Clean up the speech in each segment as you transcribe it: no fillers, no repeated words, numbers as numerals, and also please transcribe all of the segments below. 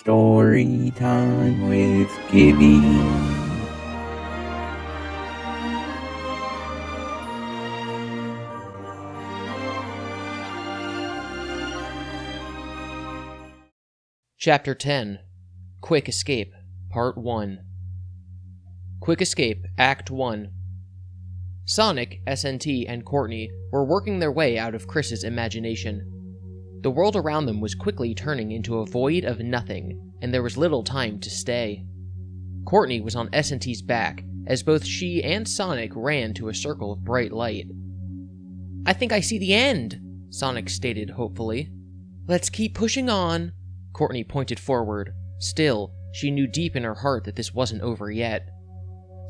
Story time with GiBi. Chapter 10 Quick Escape, Part 1. Quick Escape, Act 1. Sonic, SNT, and Courtney were working their way out of Chris's imagination. The world around them was quickly turning into a void of nothing, and there was little time to stay. Courtney was on SNT's back, as both she and Sonic ran to a circle of bright light. "I think I see the end," Sonic stated hopefully. "Let's keep pushing on." Courtney pointed forward. Still, she knew deep in her heart that this wasn't over yet.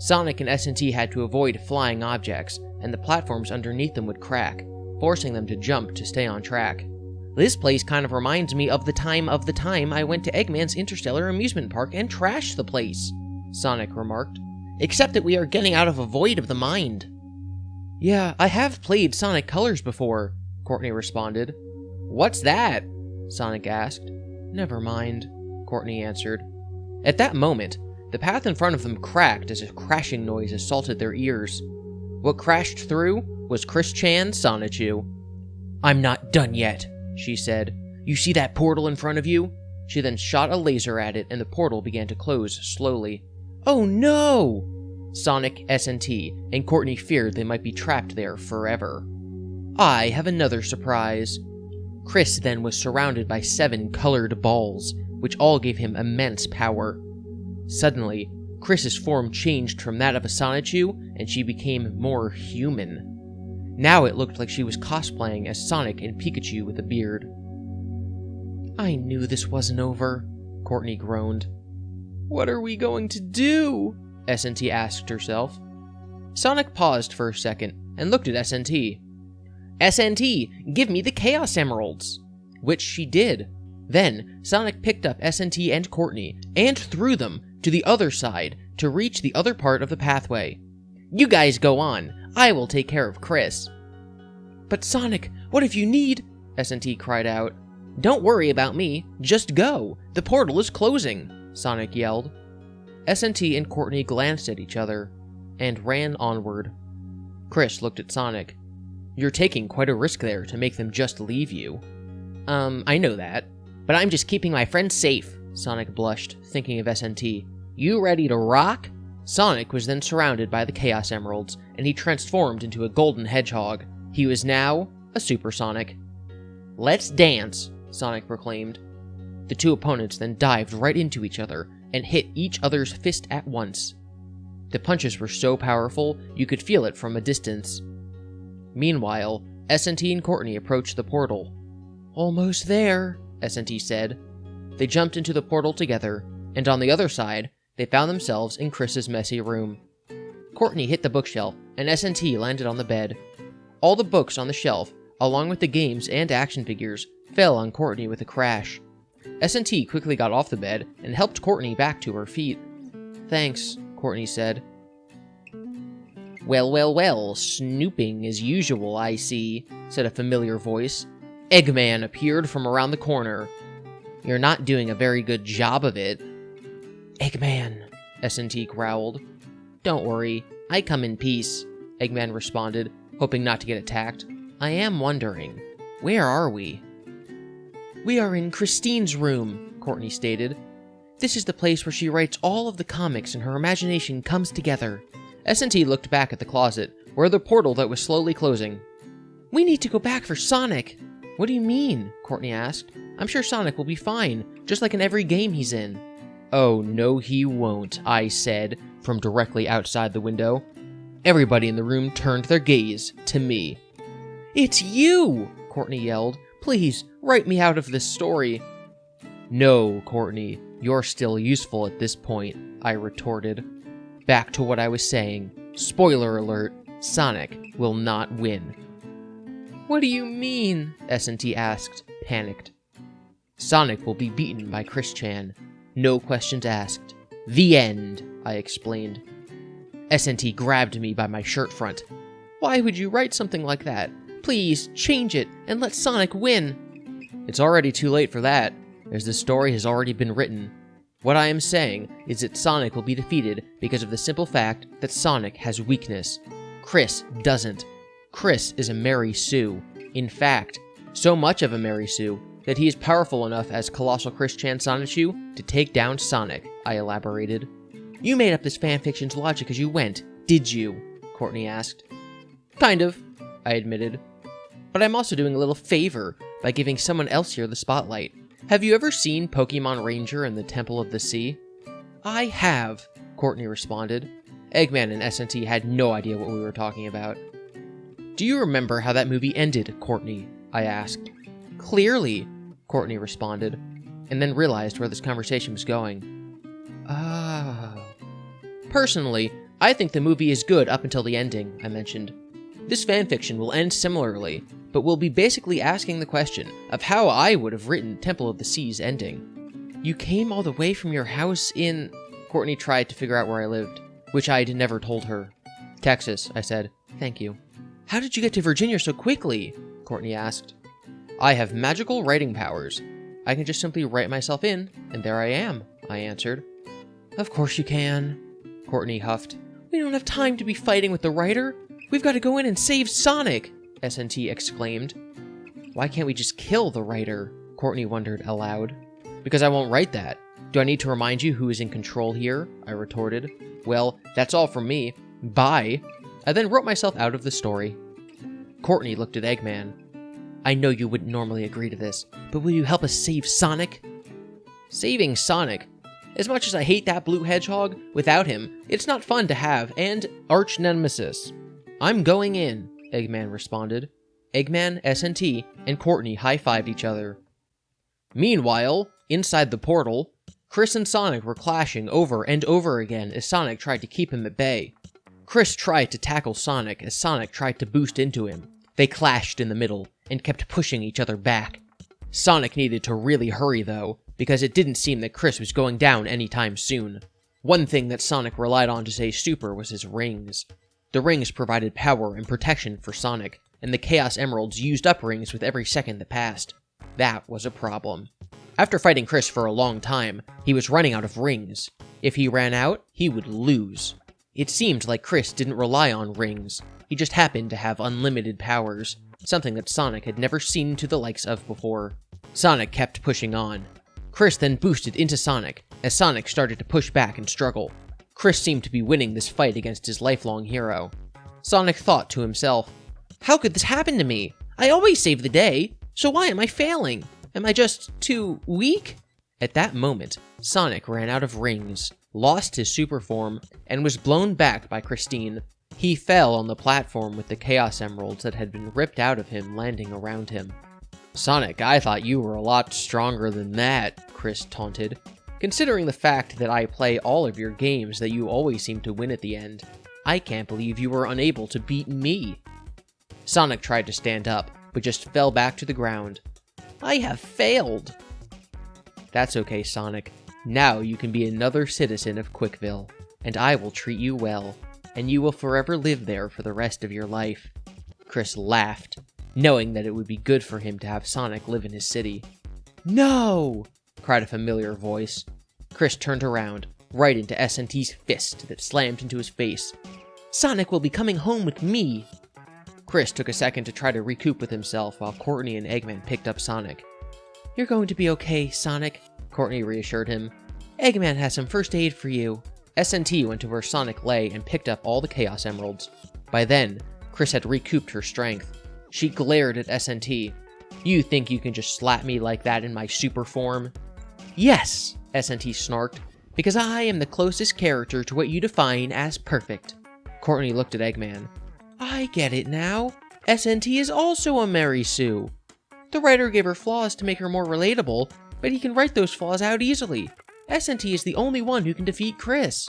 Sonic and SNT had to avoid flying objects, and the platforms underneath them would crack, forcing them to jump to stay on track. "This place kind of reminds me of the time I went to Eggman's Interstellar Amusement Park and trashed the place," Sonic remarked. "Except that we are getting out of a void of the mind." "Yeah, I have played Sonic Colors before," Courtney responded. "What's that?" Sonic asked. "Never mind," Courtney answered. At that moment, the path in front of them cracked as a crashing noise assaulted their ears. What crashed through was Chris-chan Sonichu. "I'm not done yet," she said. "You see that portal in front of you?" She then shot a laser at it, and the portal began to close slowly. "Oh no!" Sonic, SNT, and Courtney feared they might be trapped there forever. "I have another surprise." Chris then was surrounded by 7 colored balls, which all gave him immense power. Suddenly, Chris's form changed from that of a Sonichu, and she became more human. Now it looked like she was cosplaying as Sonic and Pikachu with a beard. "I knew this wasn't over," Courtney groaned. "What are we going to do?" SNT asked herself. Sonic paused for a second and looked at SNT. "SNT, give me the Chaos Emeralds!" Which she did. Then, Sonic picked up SNT and Courtney and threw them to the other side to reach the other part of the pathway. "You guys go on. I will take care of Chris." "But Sonic, what if you need—" SNT cried out. "Don't worry about me. Just go. The portal is closing," Sonic yelled. SNT and Courtney glanced at each other and ran onward. Chris looked at Sonic. "You're taking quite a risk there to make them just leave you." I know that. But I'm just keeping my friends safe," Sonic blushed, thinking of SNT. "You ready to rock?" Sonic was then surrounded by the Chaos Emeralds, and he transformed into a golden hedgehog. He was now a Super Sonic. "Let's dance," Sonic proclaimed. The two opponents then dived right into each other and hit each other's fist at once. The punches were so powerful, you could feel it from a distance. Meanwhile, SNT and Courtney approached the portal. "Almost there," SNT said. They jumped into the portal together, and on the other side, they found themselves in Chris's messy room. Courtney hit the bookshelf, and SNT landed on the bed. All the books on the shelf, along with the games and action figures, fell on Courtney with a crash. SNT quickly got off the bed and helped Courtney back to her feet. "Thanks," Courtney said. Well, snooping as usual, I see," said a familiar voice. Eggman appeared from around the corner. "You're not doing a very good job of it." "Eggman," SNT growled. "Don't worry, I come in peace," Eggman responded, hoping not to get attacked. "I am wondering, where are we?" "We are in Christine's room," Courtney stated. "This is the place where she writes all of the comics and her imagination comes together." SNT looked back at the closet, where the portal that was slowly closing. "We need to go back for Sonic." "What do you mean?" Courtney asked. "I'm sure Sonic will be fine, just like in every game he's in." "Oh, no he won't," I said, from directly outside the window. Everybody in the room turned their gaze to me. "It's you!" Courtney yelled. "Please, write me out of this story." "No, Courtney, you're still useful at this point," I retorted. Back to what I was saying. Spoiler alert, Sonic will not win. "What do you mean?" SNT asked, panicked. "Sonic will be beaten by Chris-chan. No questions asked. The end," I explained. SNT grabbed me by my shirt front. "Why would you write something like that? Please, change it, and let Sonic win." "It's already too late for that. as the story has already been written. What I am saying is that Sonic will be defeated because of the simple fact that Sonic has weakness. Chris doesn't. Chris is a Mary Sue. In fact, so much of a Mary Sue that he is powerful enough as Colossal Chris-chan Sonichu to take down Sonic, I elaborated. You made up this fanfiction's logic as you went, did you? Courtney asked. Kind of, I admitted. But I'm also doing a little favor by giving someone else here the spotlight. Have you ever seen Pokemon Ranger and the Temple of the Sea? I have, Courtney responded. Eggman and SNT had no idea what we were talking about. Do you remember how that movie ended, Courtney? I asked. Clearly, Courtney responded, and then realized where this conversation was going. Oh. Personally, I think the movie is good up until the ending, I mentioned. This fanfiction will end similarly, but we'll be basically asking the question of how I would have written Temple of the Sea's ending. You came all the way from your house in... Courtney tried to figure out where I lived, which I'd never told her. Texas, I said. Thank you. How did you get to Virginia so quickly? Courtney asked. I have magical writing powers. I can just simply write myself in, and there I am, I answered. Of course you can, Courtney huffed. We don't have time to be fighting with the writer. We've got to go in and save Sonic, SNT exclaimed. Why can't we just kill the writer? Courtney wondered aloud. Because I won't write that. Do I need to remind you who is in control here? I retorted. Well, that's all from me. Bye. I then wrote myself out of the story. Courtney looked at Eggman. I know you wouldn't normally agree to this, but will you help us save Sonic? Saving Sonic? As much as I hate that blue hedgehog, without him, it's not fun to have, and arch nemesis. I'm going in, Eggman responded. Eggman, SNT, and Courtney high-fived each other. Meanwhile, inside the portal, Chris and Sonic were clashing over and over again as Sonic tried to keep him at bay. Chris tried to tackle Sonic as Sonic tried to boost into him. They clashed in the middle and kept pushing each other back. Sonic needed to really hurry though, because it didn't seem that Chris was going down anytime soon. One thing that Sonic relied on to stay super was his rings. The rings provided power and protection for Sonic, and the Chaos Emeralds used up rings with every second that passed. That was a problem. After fighting Chris for a long time, he was running out of rings. If he ran out, he would lose. It seemed like Chris didn't rely on rings. He just happened to have unlimited powers, something that Sonic had never seen to the likes of before. Sonic kept pushing on. Chris then boosted into Sonic, as Sonic started to push back and struggle. Chris seemed to be winning this fight against his lifelong hero. Sonic thought to himself, how could this happen to me? I always save the day, so why am I failing? Am I just too weak? At that moment, Sonic ran out of rings, lost his super form, and was blown back by Christine. He fell on the platform with the Chaos Emeralds that had been ripped out of him landing around him. Sonic, I thought you were a lot stronger than that, Chris taunted. Considering the fact that I play all of your games that you always seem to win at the end, I can't believe you were unable to beat me. Sonic tried to stand up, but just fell back to the ground. I have failed. That's okay, Sonic. Now you can be another citizen of Quickville, and I will treat you well, and you will forever live there for the rest of your life. Chris laughed, knowing that it would be good for him to have Sonic live in his city. No! Cried a familiar voice. Chris turned around, right into SNT's fist that slammed into his face. Sonic will be coming home with me! Chris took a second to try to recoup with himself while Courtney and Eggman picked up Sonic. You're going to be okay, Sonic, Courtney reassured him. Eggman has some first aid for you. SNT went to where Sonic lay and picked up all the Chaos Emeralds. By then, Chris had recouped her strength. She glared at SNT. You think you can just slap me like that in my super form? Yes, SNT snarked, because I am the closest character to what you define as perfect. Courtney looked at Eggman. I get it now. SNT is also a Mary Sue. The writer gave her flaws to make her more relatable, but he can write those flaws out easily. SNT is the only one who can defeat Chris.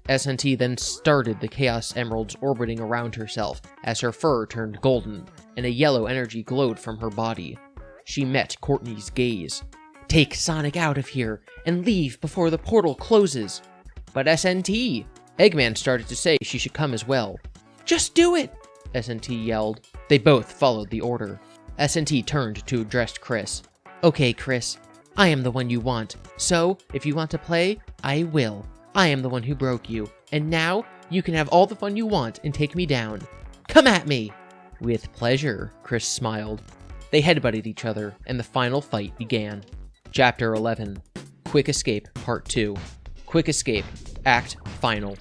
SNT then started the Chaos Emeralds orbiting around herself as her fur turned golden and a yellow energy glowed from her body. She met Courtney's gaze. Take Sonic out of here and leave before the portal closes. But SNT! Eggman started to say she should come as well. Just do it! SNT yelled. They both followed the order. SNT turned to address Chris. Okay, Chris. I am the one you want. So, if you want to play, I will. I am the one who broke you. And now, you can have all the fun you want and take me down. Come at me! With pleasure, Chris smiled. They headbutted each other, and the final fight began. Chapter 11. Quick Escape, Part 2. Quick Escape, Act Final.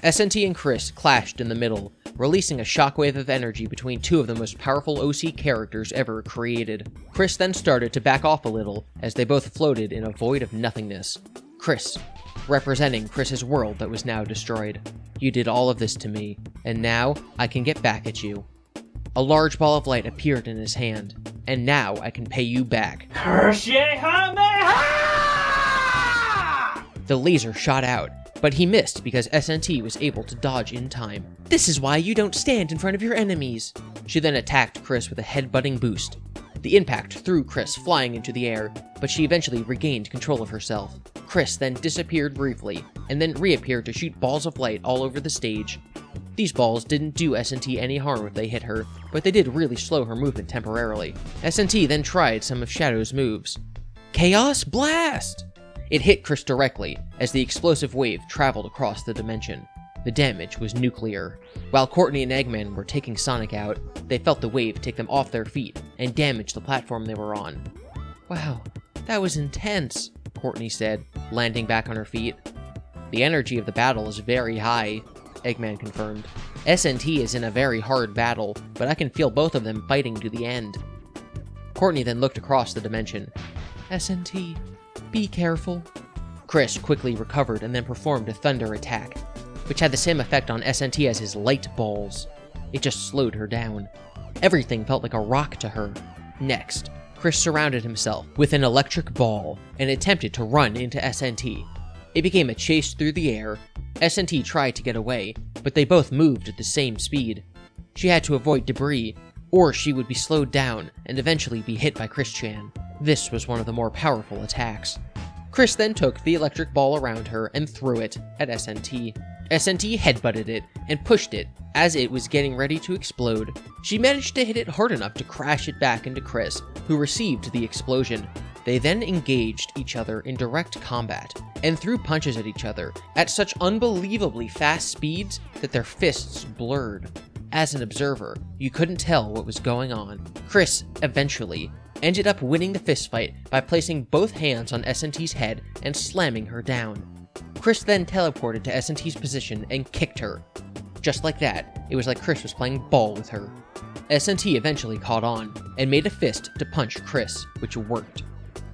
SNT and Chris clashed in the middle, releasing a shockwave of energy between two of the most powerful OC characters ever created. Chris then started to back off a little, as they both floated in a void of nothingness. Chris, representing Chris's world that was now destroyed. You did all of this to me, and now I can get back at you. A large ball of light appeared in his hand, and now I can pay you back. The laser shot out, but he missed because SNT was able to dodge in time. This is why you don't stand in front of your enemies. She then attacked Chris with a headbutting boost. The impact threw Chris flying into the air, but she eventually regained control of herself. Chris then disappeared briefly, and then reappeared to shoot balls of light all over the stage. These balls didn't do SNT any harm if they hit her, but they did really slow her movement temporarily. SNT then tried some of Shadow's moves. Chaos Blast! It hit Chris directly, as the explosive wave traveled across the dimension. The damage was nuclear. While Courtney and Eggman were taking Sonic out, they felt the wave take them off their feet and damage the platform they were on. Wow, that was intense, Courtney said, landing back on her feet. The energy of the battle is very high, Eggman confirmed. SNT is in a very hard battle, but I can feel both of them fighting to the end. Courtney then looked across the dimension. SNT, be careful. Chris quickly recovered and then performed a thunder attack, which had the same effect on SNT as his light balls. It just slowed her down. Everything felt like a rock to her. Next, Chris surrounded himself with an electric ball and attempted to run into SNT. It became a chase through the air. SNT tried to get away, but they both moved at the same speed. She had to avoid debris, or she would be slowed down and eventually be hit by Chris-chan. This was one of the more powerful attacks. Chris then took the electric ball around her and threw it at SNT. SNT headbutted it and pushed it as it was getting ready to explode. She managed to hit it hard enough to crash it back into Chris, who received the explosion. They then engaged each other in direct combat and threw punches at each other at such unbelievably fast speeds that their fists blurred. As an observer, you couldn't tell what was going on. Chris, eventually, ended up winning the fistfight by placing both hands on SNT's head and slamming her down. Chris then teleported to SNT's position and kicked her. Just like that, it was like Chris was playing ball with her. SNT eventually caught on and made a fist to punch Chris, which worked.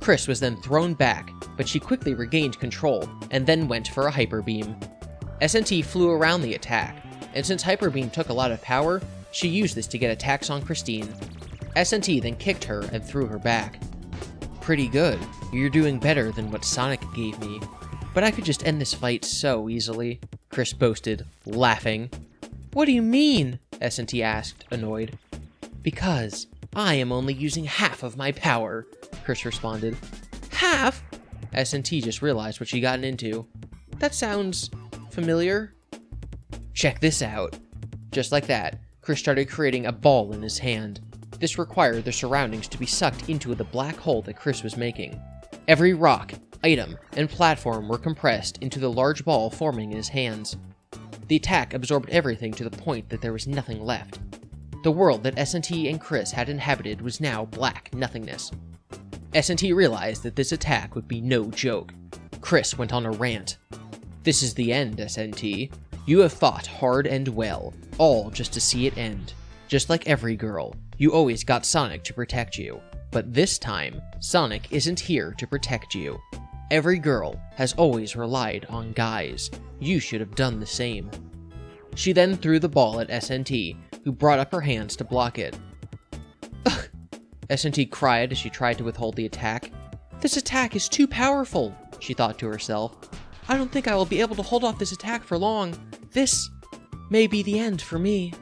Chris was then thrown back, but she quickly regained control and then went for a Hyper Beam. SNT flew around the attack, and since Hyper Beam took a lot of power, she used this to get attacks on Christine. SNT then kicked her and threw her back. Pretty good. You're doing better than what Sonic gave me. But I could just end this fight so easily, Chris boasted, laughing. What do you mean? SNT asked, annoyed. Because I am only using half of my power, Chris responded. Half? SNT just realized what she gotten into. That sounds familiar. Check this out. Just like that, Chris started creating a ball in his hand. This required the surroundings to be sucked into the black hole that Chris was making. Every rock, item, and platform were compressed into the large ball forming in his hands. The attack absorbed everything to the point that there was nothing left. The world that SNT and Chris had inhabited was now black nothingness. SNT realized that this attack would be no joke. Chris went on a rant. This is the end, SNT. You have fought hard and well, all just to see it end. Just like every girl, you always got Sonic to protect you. But this time, Sonic isn't here to protect you. Every girl has always relied on guys. You should have done the same. She then threw the ball at SNT, who brought up her hands to block it. Ugh! SNT cried as she tried to withhold the attack. This attack is too powerful, she thought to herself. I don't think I will be able to hold off this attack for long. This may be the end for me.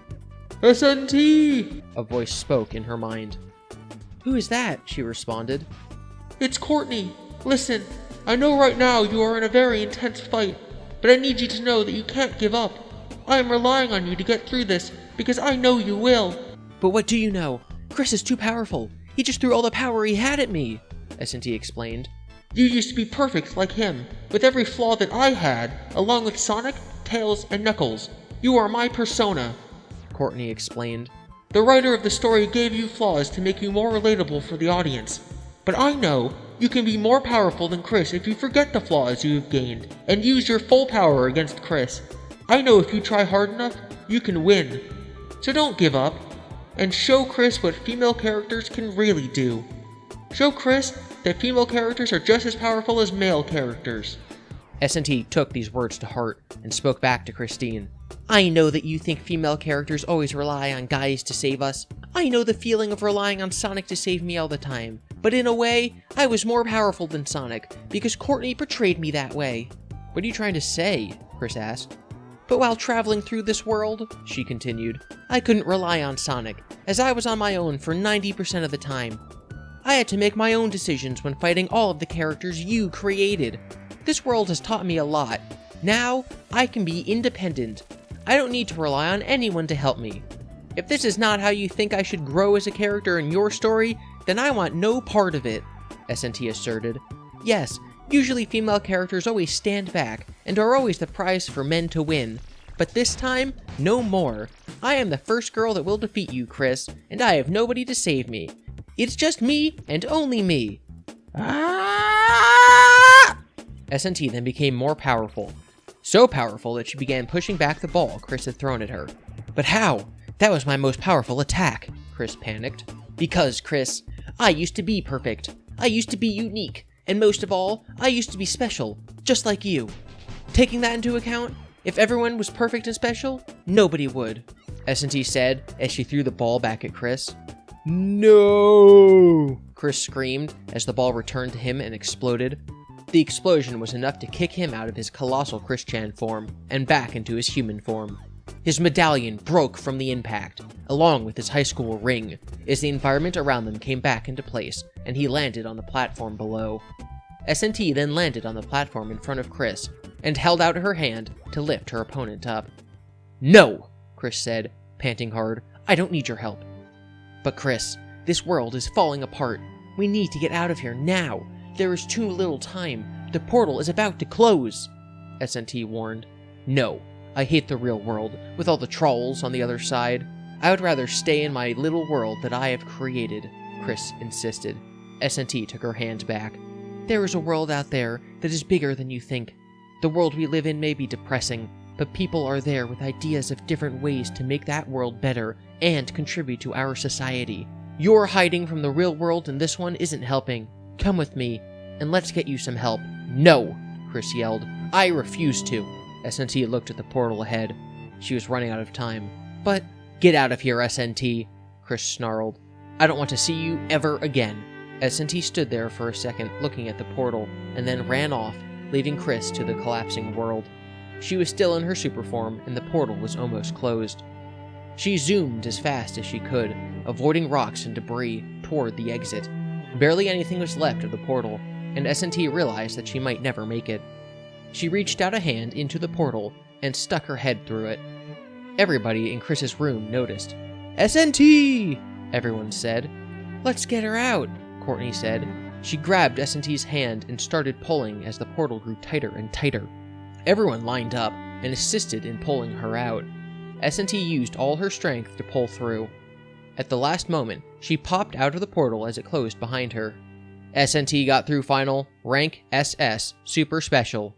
SNT! A voice spoke in her mind. Who is that? She responded. It's Courtney. Listen, I know right now you are in a very intense fight, but I need you to know that you can't give up. I am relying on you to get through this, because I know you will. But what do you know? Chris is too powerful. He just threw all the power he had at me. SNT explained. You used to be perfect like him, with every flaw that I had, along with Sonic, Tails, and Knuckles. You are my persona, Courtney explained. The writer of the story gave you flaws to make you more relatable for the audience. But I know you can be more powerful than Chris if you forget the flaws you've gained and use your full power against Chris. I know if you try hard enough, you can win. So don't give up, and show Chris what female characters can really do. Show Chris that female characters are just as powerful as male characters. SNT took these words to heart and spoke back to Christine. I know that you think female characters always rely on guys to save us. I know the feeling of relying on Sonic to save me all the time. But in a way, I was more powerful than Sonic, because Courtney portrayed me that way. What are you trying to say? Chris asked. But while traveling through this world, she continued, I couldn't rely on Sonic, as I was on my own for 90% of the time. I had to make my own decisions when fighting all of the characters you created. This world has taught me a lot. Now, I can be independent. I don't need to rely on anyone to help me. If this is not how you think I should grow as a character in your story, then I want no part of it, SNT asserted. Yes, usually female characters always stand back, and are always the prize for men to win. But this time, no more. I am the first girl that will defeat you, Chris, and I have nobody to save me. It's just me, and only me. SNT then became more powerful. So powerful that she began pushing back the ball Chris had thrown at her. But how? That was my most powerful attack, Chris panicked. Because, Chris, I used to be perfect. I used to be unique. And most of all, I used to be special, just like you. Taking that into account, if everyone was perfect and special, nobody would, SNT said as she threw the ball back at Chris. No! Chris screamed as the ball returned to him and exploded. The explosion was enough to kick him out of his colossal Chris-Chan form and back into his human form. His medallion broke from the impact, along with his high school ring, as the environment around them came back into place and he landed on the platform below. SNT then landed on the platform in front of Chris and held out her hand to lift her opponent up. No, Chris said, panting hard. I don't need your help. But Chris, this world is falling apart. We need to get out of here now. There is too little time. The portal is about to close, SNT warned. No, I hate the real world, with all the trolls on the other side. I would rather stay in my little world that I have created, Chris insisted. SNT took her hand back. There is a world out there that is bigger than you think. The world we live in may be depressing, but people are there with ideas of different ways to make that world better and contribute to our society. Your hiding from the real world in this one isn't helping. Come with me, and let's get you some help. No, Chris yelled. I refuse to. SNT looked at the portal ahead. She was running out of time. But, get out of here, SNT, Chris snarled. I don't want to see you ever again. SNT stood there for a second, looking at the portal, and then ran off, leaving Chris to the collapsing world. She was still in her super form, and the portal was almost closed. She zoomed as fast as she could, avoiding rocks and debris, toward the exit. Barely anything was left of the portal, and SNT realized that she might never make it. She reached out a hand into the portal and stuck her head through it. Everybody in Chris's room noticed. SNT! Everyone said. Let's get her out, Courtney said. She grabbed SNT's hand and started pulling as the portal grew tighter and tighter. Everyone lined up and assisted in pulling her out. SNT used all her strength to pull through. At the last moment, she popped out of the portal as it closed behind her. SNT got through final, rank SS, super special.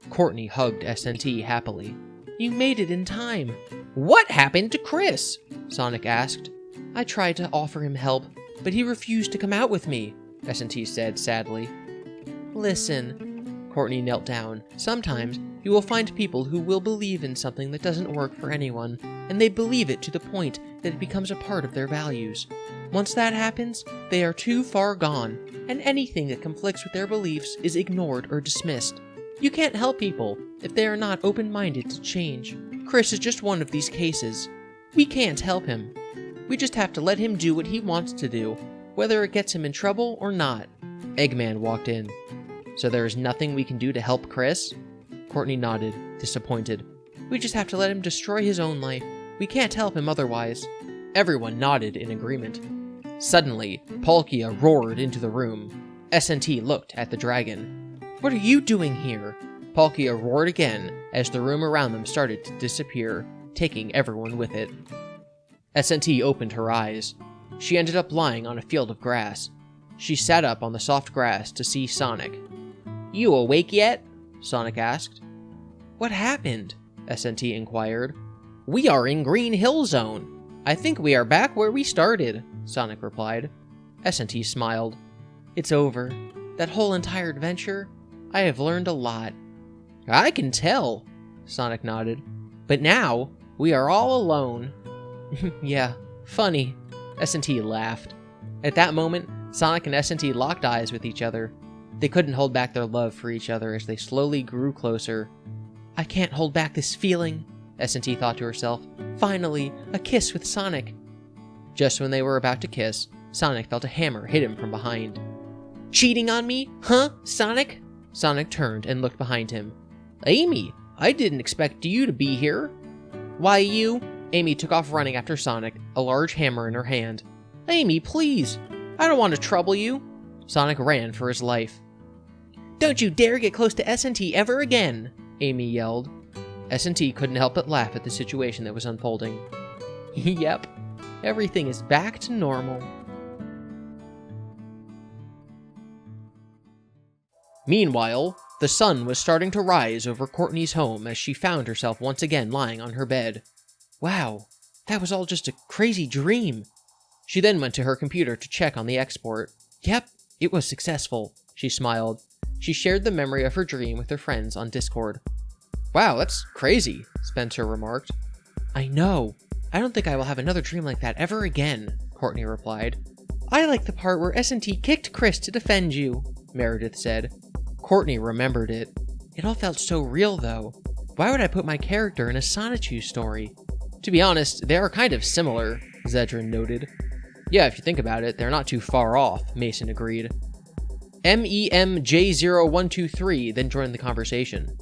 Courtney hugged SNT happily. You made it in time. What happened to Chris? Sonic asked. I tried to offer him help, but he refused to come out with me, SNT said sadly. Listen, Courtney knelt down. Sometimes you will find people who will believe in something that doesn't work for anyone, and they believe it to the point that it becomes a part of their values. Once that happens, they are too far gone, and anything that conflicts with their beliefs is ignored or dismissed. You can't help people if they are not open-minded to change. Chris is just one of these cases. We can't help him. We just have to let him do what he wants to do, whether it gets him in trouble or not. Eggman walked in. So there is nothing we can do to help Chris? Courtney nodded, disappointed. We just have to let him destroy his own life. We can't help him otherwise. Everyone nodded in agreement. Suddenly, Palkia roared into the room. SNT looked at the dragon. "What are you doing here?" Palkia roared again as the room around them started to disappear, taking everyone with it. SNT opened her eyes. She ended up lying on a field of grass. She sat up on the soft grass to see Sonic. "You awake yet?" Sonic asked. "What happened?" SNT inquired. "We are in Green Hill Zone. I think we are back where we started," Sonic replied. SNT smiled. "It's over. That whole entire adventure, I have learned a lot." "I can tell," Sonic nodded. "But now, we are all alone." "Yeah, funny," SNT laughed. At that moment, Sonic and SNT locked eyes with each other. They couldn't hold back their love for each other as they slowly grew closer. "I can't hold back this feeling," SNT thought to herself. "Finally, a kiss with Sonic." Just when they were about to kiss, Sonic felt a hammer hit him from behind. "Cheating on me? Huh, Sonic?" Sonic turned and looked behind him. "Amy, I didn't expect you to be here." "Why you?" Amy took off running after Sonic, a large hammer in her hand. "Amy, please! I don't want to trouble you." Sonic ran for his life. "Don't you dare get close to SNT ever again!" Amy yelled. SNT couldn't help but laugh at the situation that was unfolding. Yep, everything is back to normal. Meanwhile, the sun was starting to rise over Courtney's home as she found herself once again lying on her bed. Wow, that was all just a crazy dream. She then went to her computer to check on the export. Yep, it was successful, she smiled. She shared the memory of her dream with her friends on Discord. Wow, that's crazy, Spencer remarked. I know. I don't think I will have another dream like that ever again, Courtney replied. I like the part where SNT kicked Chris to defend you, Meredith said. Courtney remembered it. It all felt so real, though. Why would I put my character in a Sonichu story? To be honest, they are kind of similar, Zedrin noted. Yeah, if you think about it, they're not too far off, Mason agreed. MEMJ0123 then joined the conversation.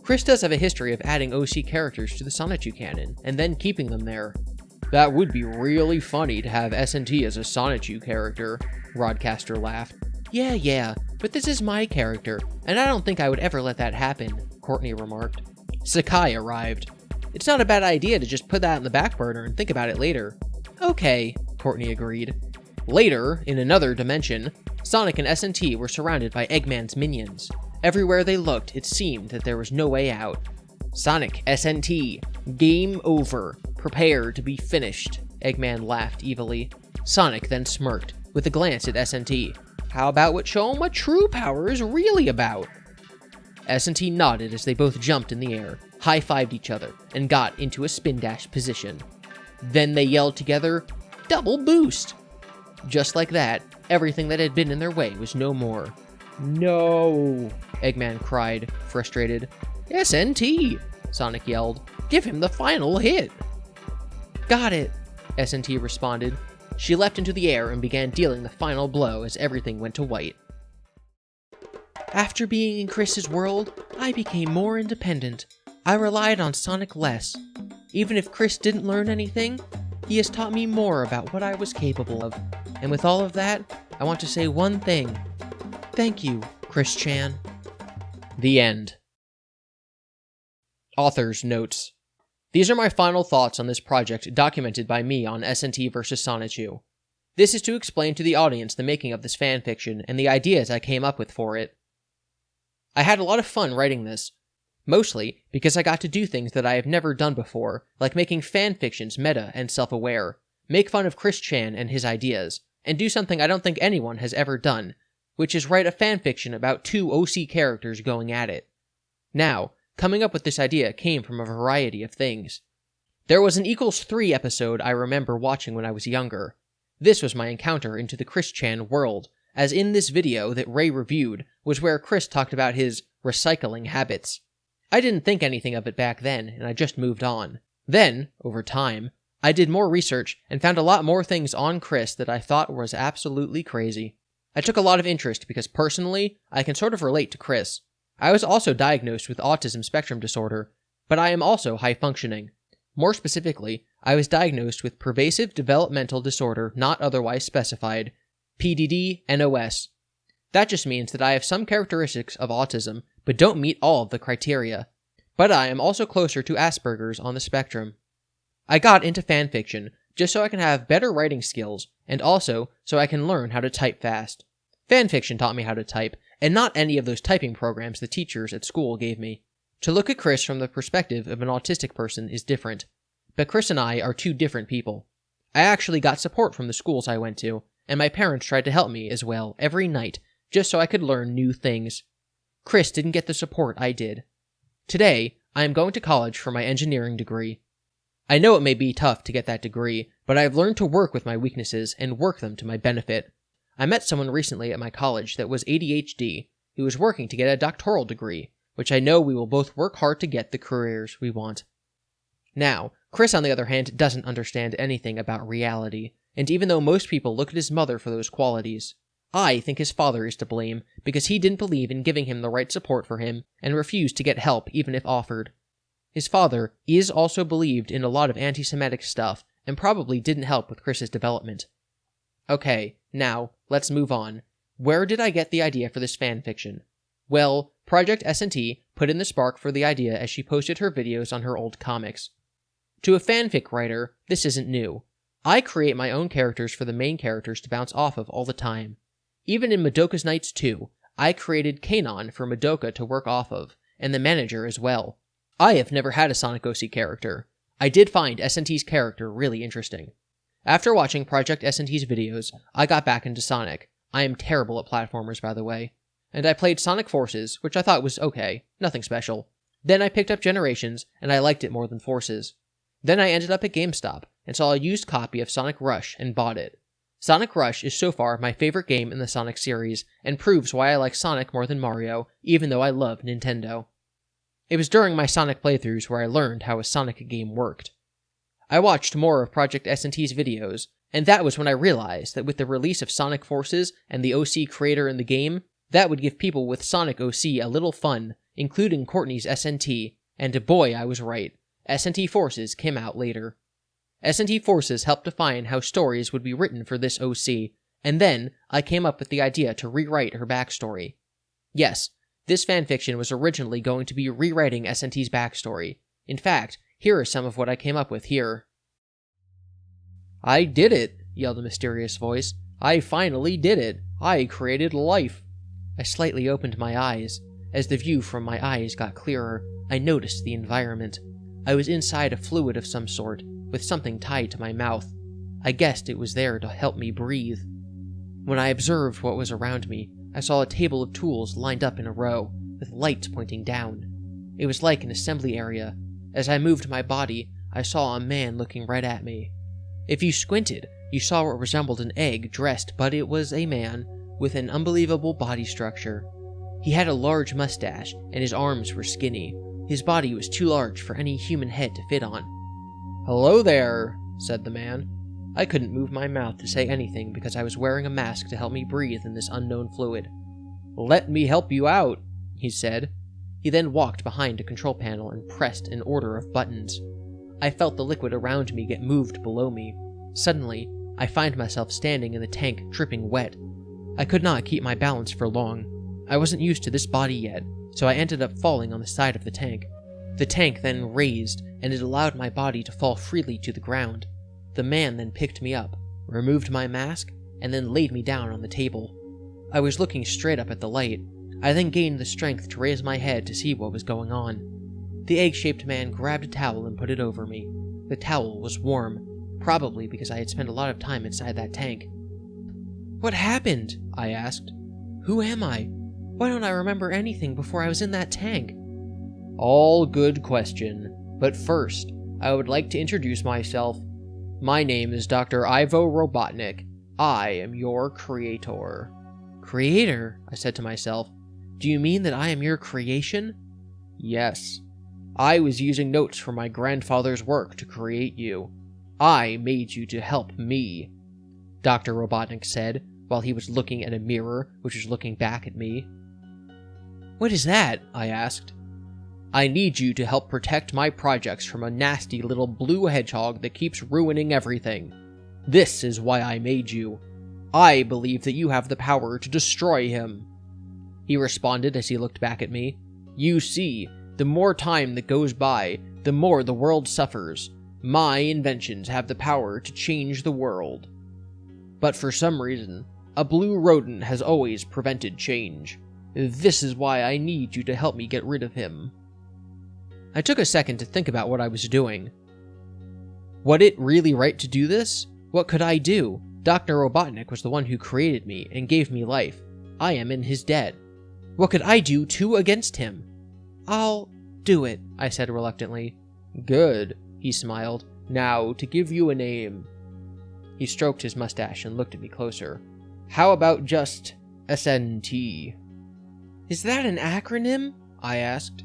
Chris does have a history of adding OC characters to the Sonichu canon, and then keeping them there. That would be really funny to have SNT as a Sonichu character, Rodcaster laughed. Yeah, but this is my character, and I don't think I would ever let that happen, Courtney remarked. Sakai arrived. It's not a bad idea to just put that on the back burner and think about it later. Okay, Courtney agreed. Later, in another dimension, Sonic and SNT were surrounded by Eggman's minions. Everywhere they looked, it seemed that there was no way out. Sonic, SNT, game over. Prepare to be finished, Eggman laughed evilly. Sonic then smirked, with a glance at SNT. How about what show 'em what true power is really about? SNT nodded as they both jumped in the air, high-fived each other, and got into a spin dash position. Then they yelled together, double boost! Just like that, everything that had been in their way was no more. No, Eggman cried, frustrated. SNT, Sonic yelled. Give him the final hit. Got it, SNT responded. She leapt into the air and began dealing the final blow as everything went to white. After being in Chris's world, I became more independent. I relied on Sonic less. Even if Chris didn't learn anything, he has taught me more about what I was capable of. And with all of that, I want to say one thing. Thank you, Chris-chan. The end. Author's notes. These are my final thoughts on this project documented by me on SNT VS Sonichu. This is to explain to the audience the making of this fanfiction and the ideas I came up with for it. I had a lot of fun writing this, mostly because I got to do things that I have never done before, like making fanfictions meta and self-aware, make fun of Chris-chan and his ideas, and do something I don't think anyone has ever done, which is write a fanfiction about two OC characters going at it. Now, coming up with this idea came from a variety of things. There was an =3 episode I remember watching when I was younger. This was my encounter into the Chris-chan world, as in this video that Ray reviewed was where Chris talked about his recycling habits. I didn't think anything of it back then, and I just moved on. Then, over time, I did more research and found a lot more things on Chris that I thought was absolutely crazy. I took a lot of interest because personally, I can sort of relate to Chris. I was also diagnosed with autism spectrum disorder, but I am also high functioning. More specifically, I was diagnosed with pervasive developmental disorder not otherwise specified, PDD-NOS. That just means that I have some characteristics of autism, but don't meet all of the criteria. But I am also closer to Asperger's on the spectrum. I got into fanfiction just so I can have better writing skills, and also so I can learn how to type fast. Fanfiction taught me how to type, and not any of those typing programs the teachers at school gave me. To look at Chris from the perspective of an autistic person is different, but Chris and I are two different people. I actually got support from the schools I went to, and my parents tried to help me as well every night, just so I could learn new things. Chris didn't get the support I did. Today, I am going to college for my engineering degree. I know it may be tough to get that degree, but I've learned to work with my weaknesses and work them to my benefit. I met someone recently at my college that was ADHD, who was working to get a doctoral degree, which I know we will both work hard to get the careers we want. Now, Chris, on the other hand, doesn't understand anything about reality, and even though most people look at his mother for those qualities, I think his father is to blame because he didn't believe in giving him the right support for him and refused to get help even if offered. His father is also believed in a lot of anti-Semitic stuff and probably didn't help with Chris's development. Okay, now, let's move on. Where did I get the idea for this fanfiction? Well, Project SNT put in the spark for the idea as she posted her videos on her old comics. To a fanfic writer, this isn't new. I create my own characters for the main characters to bounce off of all the time. Even in Madoka's Nights 2, I created Kanon for Madoka to work off of, and the manager as well. I have never had a Sonic OC character. I did find SNT's character really interesting. After watching Project SNT's videos, I got back into Sonic. I am terrible at platformers, by the way. And I played Sonic Forces, which I thought was okay, nothing special. Then I picked up Generations, and I liked it more than Forces. Then I ended up at GameStop, and saw a used copy of Sonic Rush and bought it. Sonic Rush is so far my favorite game in the Sonic series, and proves why I like Sonic more than Mario, even though I love Nintendo. It was during my Sonic playthroughs where I learned how a Sonic game worked. I watched more of Project SNT's videos, and that was when I realized that with the release of Sonic Forces and the OC creator in the game, that would give people with Sonic OC a little fun, including Courtney's SNT, and boy, I was right. SNT Forces came out later. SNT Forces helped define how stories would be written for this OC, and then I came up with the idea to rewrite her backstory. Yes, this fanfiction was originally going to be rewriting SNT's backstory. In fact, here is some of what I came up with here. "I did it," yelled a mysterious voice. "I finally did it. I created life." I slightly opened my eyes. As the view from my eyes got clearer, I noticed the environment. I was inside a fluid of some sort, with something tied to my mouth. I guessed it was there to help me breathe. When I observed what was around me, I saw a table of tools lined up in a row, with lights pointing down. It was like an assembly area. As I moved my body, I saw a man looking right at me. If you squinted, you saw what resembled an egg dressed, but it was a man with an unbelievable body structure. He had a large mustache, and his arms were skinny. His body was too large for any human head to fit on. "Hello there," said the man. I couldn't move my mouth to say anything because I was wearing a mask to help me breathe in this unknown fluid. "Let me help you out," he said. He then walked behind a control panel and pressed an order of buttons. I felt the liquid around me get moved below me. Suddenly, I find myself standing in the tank dripping wet. I could not keep my balance for long. I wasn't used to this body yet, so I ended up falling on the side of the tank. The tank then raised, and it allowed my body to fall freely to the ground. The man then picked me up, removed my mask, and then laid me down on the table. I was looking straight up at the light. I then gained the strength to raise my head to see what was going on. The egg-shaped man grabbed a towel and put it over me. The towel was warm, probably because I had spent a lot of time inside that tank. "What happened?" I asked. "Who am I? Why don't I remember anything before I was in that tank?" "All good question. But first, I would like to introduce myself. My name is Dr. Ivo Robotnik. I am your creator." "Creator?" I said to myself. "Do you mean that I am your creation?" "Yes. I was using notes from my grandfather's work to create you. I made you to help me," Dr. Robotnik said, while he was looking at a mirror which was looking back at me. "What is that?" I asked. I need you to help protect my projects from a nasty little blue hedgehog that keeps ruining everything. This is why I made you. I believe that you have the power to destroy him." He responded as he looked back at me. "You see, the more time that goes by, the more the world suffers. My inventions have the power to change the world. But for some reason, a blue rodent has always prevented change. This is why I need you to help me get rid of him." I took a second to think about what I was doing. Would it really right to do this? What could I do? Dr. Robotnik was the one who created me and gave me life. I am in his debt. What could I do to against him? "I'll do it," I said reluctantly. "Good," he smiled. "Now, to give you a name." He stroked his mustache and looked at me closer. "How about just SNT?" "Is that an acronym?" I asked.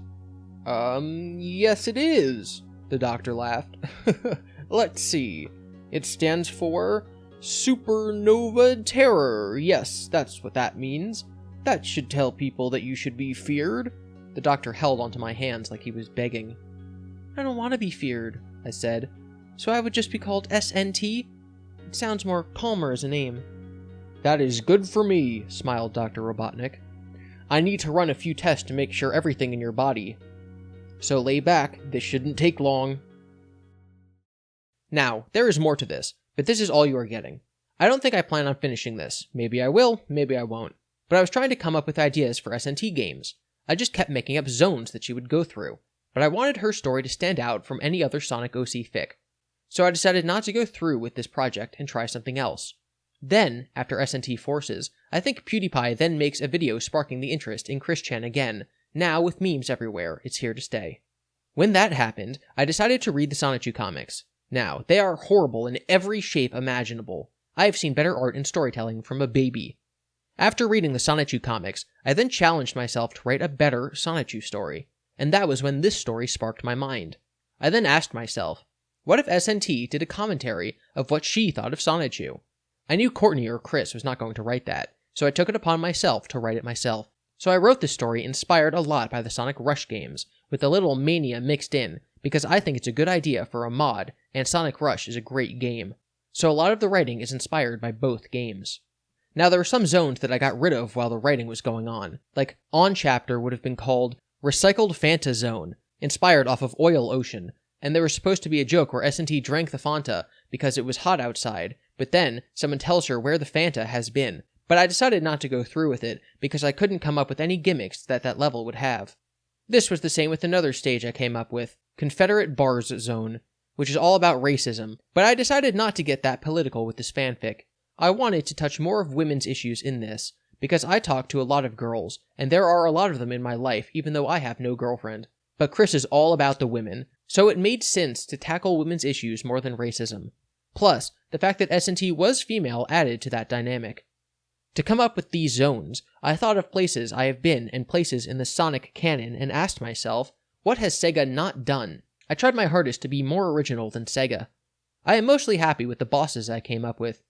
Yes it is," the doctor laughed. "Let's see. It stands for Supernova Terror. Yes, that's what that means. That should tell people that you should be feared." The doctor held onto my hands like he was begging. "I don't want to be feared," I said. "So I would just be called SNT? It sounds more calmer as a name." "That is good for me," smiled Dr. Robotnik. "I need to run a few tests to make sure everything in your body. So lay back, this shouldn't take long." Now, there is more to this, but this is all you are getting. I don't think I plan on finishing this. Maybe I will, maybe I won't. But I was trying to come up with ideas for SNT games. I just kept making up zones that she would go through, but I wanted her story to stand out from any other Sonic OC fic. So I decided not to go through with this project and try something else. Then, after SNT Forces, I think PewDiePie then makes a video sparking the interest in Chris Chan again. Now, with memes everywhere, it's here to stay. When that happened, I decided to read the Sonichu comics. Now, they are horrible in every shape imaginable. I have seen better art and storytelling from a baby. After reading the Sonichu comics, I then challenged myself to write a better Sonichu story, and that was when this story sparked my mind. I then asked myself, what if SNT did a commentary of what she thought of Sonichu? I knew Courtney or Chris was not going to write that, so I took it upon myself to write it myself. So I wrote this story inspired a lot by the Sonic Rush games, with a little mania mixed in, because I think it's a good idea for a mod, and Sonic Rush is a great game. So a lot of the writing is inspired by both games. Now there are some zones that I got rid of while the writing was going on, like On Chapter would have been called Recycled Fanta Zone, inspired off of Oil Ocean, and there was supposed to be a joke where SNT drank the Fanta because it was hot outside, but then someone tells her where the Fanta has been. But I decided not to go through with it, because I couldn't come up with any gimmicks that level would have. This was the same with another stage I came up with, Confederate Bars Zone, which is all about racism, but I decided not to get that political with this fanfic. I wanted to touch more of women's issues in this, because I talk to a lot of girls, and there are a lot of them in my life, even though I have no girlfriend. But Chris is all about the women, so it made sense to tackle women's issues more than racism. Plus, the fact that SNT was female added to that dynamic. To come up with these zones, I thought of places I have been and places in the Sonic canon and asked myself, what has Sega not done? I tried my hardest to be more original than Sega. I am mostly happy with the bosses I came up with.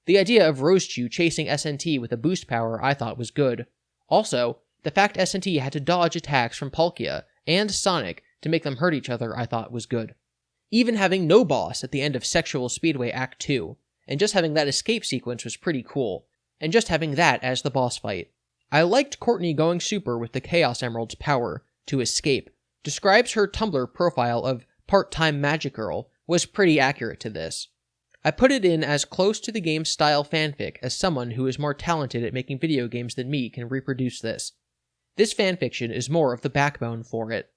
The idea of Rosechew chasing SNT with a boost power I thought was good. Also, the fact SNT had to dodge attacks from Palkia and Sonic to make them hurt each other I thought was good. Even having no boss at the end of Sexual Speedway Act 2, and just having that escape sequence was pretty cool. And just having that as the boss fight. I liked Courtney going super with the Chaos Emerald's power to escape. Describes her Tumblr profile of part-time magic girl was pretty accurate to this. I put it in as close to the game's style fanfic as someone who is more talented at making video games than me can reproduce this. This fanfiction is more of the backbone for it.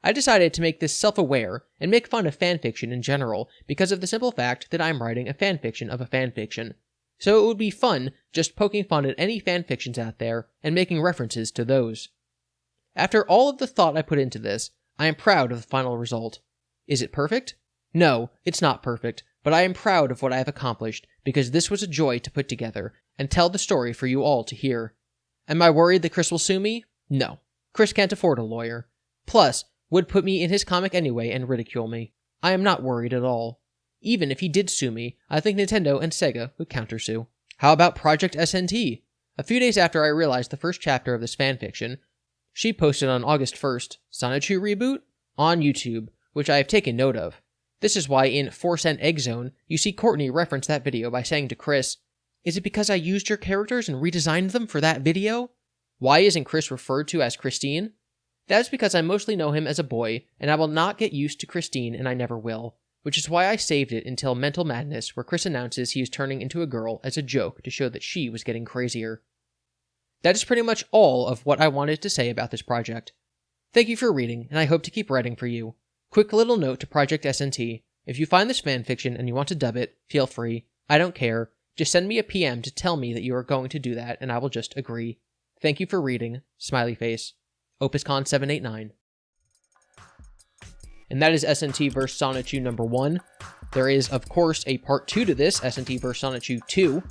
I decided to make this self-aware and make fun of fanfiction in general because of the simple fact that I'm writing a fanfiction of a fanfiction. So it would be fun just poking fun at any fanfictions out there and making references to those. After all of the thought I put into this, I am proud of the final result. Is it perfect? No, it's not perfect, but I am proud of what I have accomplished because this was a joy to put together and tell the story for you all to hear. Am I worried that Chris will sue me? No. Chris can't afford a lawyer. Plus, would put me in his comic anyway and ridicule me. I am not worried at all. Even if he did sue me, I think Nintendo and Sega would countersue. How about Project SNT? A few days after I realized the first chapter of this fanfiction, She posted on August 1st, Sonichu reboot? On YouTube, which I have taken note of. This is why in 4-Cent Egg Zone, you see Courtney reference that video by saying to Chris, "Is it because I used your characters and redesigned them for that video? Why isn't Chris referred to as Christine? That is because I mostly know him as a boy, and I will not get used to Christine, and I never will. Which is why I saved it until Mental Madness, where Chris announces he is turning into a girl as a joke to show that she was getting crazier." That is pretty much all of what I wanted to say about this project. Thank you for reading, and I hope to keep writing for you. Quick little note to Project SNT. If you find this fanfiction and you want to dub it, feel free. I don't care. Just send me a PM to tell me that you are going to do that, and I will just agree. Thank you for reading. Smiley face. OpusCon789. And that is SNT vs Sonichu number 1. There is, of course, a part 2 to this, SNT vs Sonichu 2.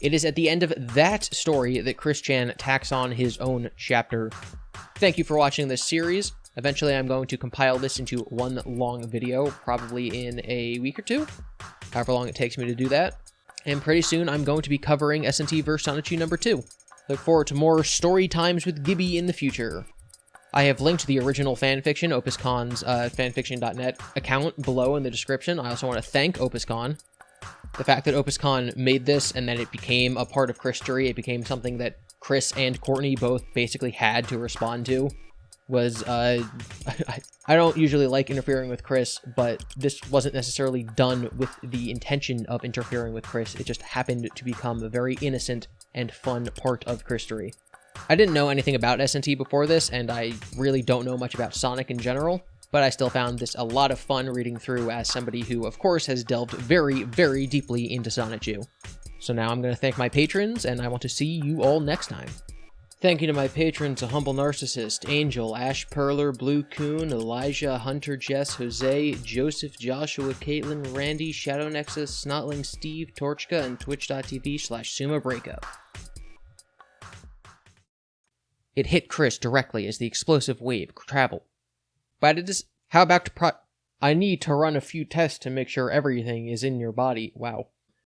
It is at the end of that story that Chris Chan tacks on his own chapter. Thank you for watching this series. Eventually I'm going to compile this into one long video, probably in a week or two, however long it takes me to do that. And pretty soon I'm going to be covering SNT vs Sonichu number 2. Look forward to more story times with GiBi in the future. I have linked the original fanfiction, OpusCon's fanfiction.net account below in the description. I also want to thank OpusCon. The fact that OpusCon made this and then it became a part of Christory, it became something that Chris and Courtney both basically had to respond to, was, I don't usually like interfering with Chris, but this wasn't necessarily done with the intention of interfering with Chris. It just happened to become a very innocent and fun part of Christory. I didn't know anything about SNT before this, and I really don't know much about Sonic in general, but I still found this a lot of fun reading through as somebody who, of course, has delved very, very deeply into Sonichu. So now I'm going to thank my patrons, and I want to see you all next time. Thank you to my patrons, A Humble Narcissist, Angel, Ash Perler, Blue Coon, Elijah, Hunter, Jess, Jose, Joseph, Joshua, Caitlin, Randy, Shadow Nexus, Snotling, Steve, Torchka, and twitch.tv/Suma Breakup. It hit Chris directly as the explosive wave traveled. But it is... How about I need to run a few tests to make sure everything is in your body. Wow.